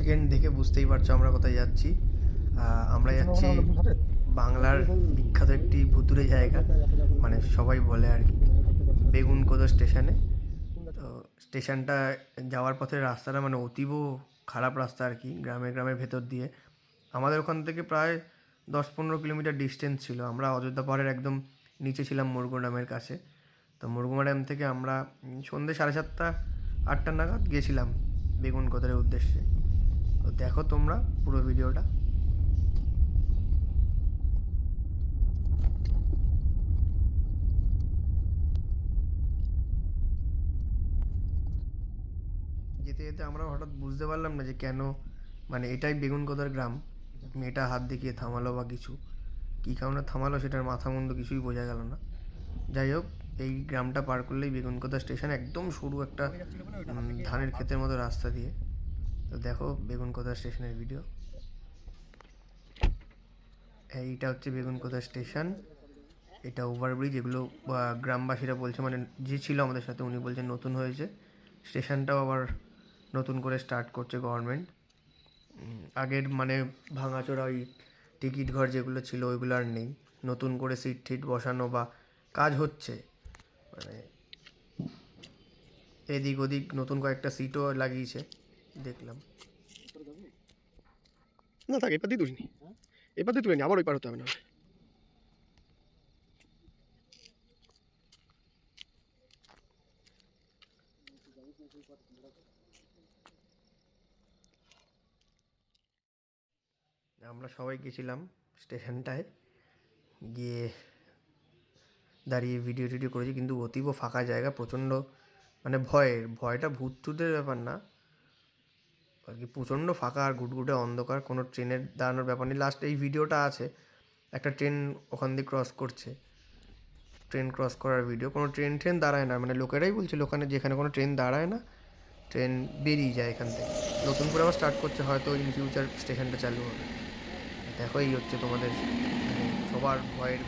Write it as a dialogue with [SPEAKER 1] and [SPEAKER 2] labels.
[SPEAKER 1] Second দেখে বুঝতেই পারছো আমরা কোথায় যাচ্ছি। আমরা যাচ্ছি বাংলার বিখ্যাত একটি ভুতুড়ে জায়গা, মানে সবাই বলে আর কি, বেগুনকোদো স্টেশনে। তো স্টেশনটা যাওয়ার পথে রাস্তাটা মানে অতীব খারাপ রাস্তা আর কি, গ্রামের ভেতর দিয়ে। আমাদের ওখান থেকে প্রায় 10-15 কিলোমিটার ডিস্টেন্স ছিল। আমরা অযোধ্যা পাহাড়ের একদম নিচে ছিলাম, মুরগুন ড্যামের কাছে। তো মুরগুমা ড্যাম থেকে আমরা সন্ধ্যে 7:30-8টা নাগাদ গেছিলাম বেগুনকোদারের উদ্দেশ্যে। তো দেখো তোমরা পুরো ভিডিওটা। যেতে যেতে আমরা হঠাৎ বুঝতে পারলাম না যে কেন, মানে এটাই বেগুনকোদার গ্রাম। মেয়েটা হাত দেখিয়ে থামালো বা কিছু, কী কারণে থামালো সেটার মাথা মুন্ডু কিছুই বোঝা গেল না। যাই হোক, এই গ্রামটা পার করলেই বেগুনকোদা স্টেশন, একদম সরু একটা ধানের ক্ষেতের মতো রাস্তা দিয়ে। তো দেখো বেগুনকোদা স্টেশনের ভিডিও। এইটা হচ্ছে বেগুনকোদা স্টেশন। এটা ওভারব্রিজ, এগুলো গ্রামবাসীরা বলছে, মানে যে ছিল আমাদের সাথে উনি বলছেন নতুন হয়েছে। স্টেশনটাও আবার নতুন করে স্টার্ট করছে গভর্নমেন্ট। আগের মানে ভাঙাচোরা ওই টিকিট ঘর যেগুলো ছিল ওইগুলো আর নেই, নতুন করে সিট টিট বসানো বা কাজ হচ্ছে। মানে এদিক ওদিক নতুন কয়েকটা সিটও লাগিয়েছে দেখলাম। না থাক, এপার দিয়ে তুলিনি, এপার দিয়ে তুলিনি, আবার ওই পার হতে হবে না। আমরা সবাই গেছিলাম স্টেশনটায়, গিয়ে দাঁড়িয়ে ভিডিও টিডিও করেছি, কিন্তু অতীব ফাঁকা জায়গা, প্রচণ্ড মানে ভয়টা ভূত টুতের ব্যাপার না আর কি, প্রচণ্ড ফাঁকা আর ঘুটঘুটে অন্ধকার, কোনো ট্রেনের দাঁড়ানোর ব্যাপার নেই। লাস্ট এই ভিডিওটা আছে, একটা ট্রেন ওখান দিয়ে ক্রস করছে, ট্রেন ক্রস করার ভিডিও। কোনো ট্রেন দাঁড়ায় না, মানে লোকেরাই বলছিল ওখানে, যেখানে কোনো ট্রেন দাঁড়ায় না ট্রেন বেরিয়ে যায় এখান থেকে। নতুন করে আবার স্টার্ট করছে, হয়তো ইন ফিউচার স্টেশনটা চালু হবে। দেখো এই হচ্ছে তোমাদের মানে সবার ভয়ের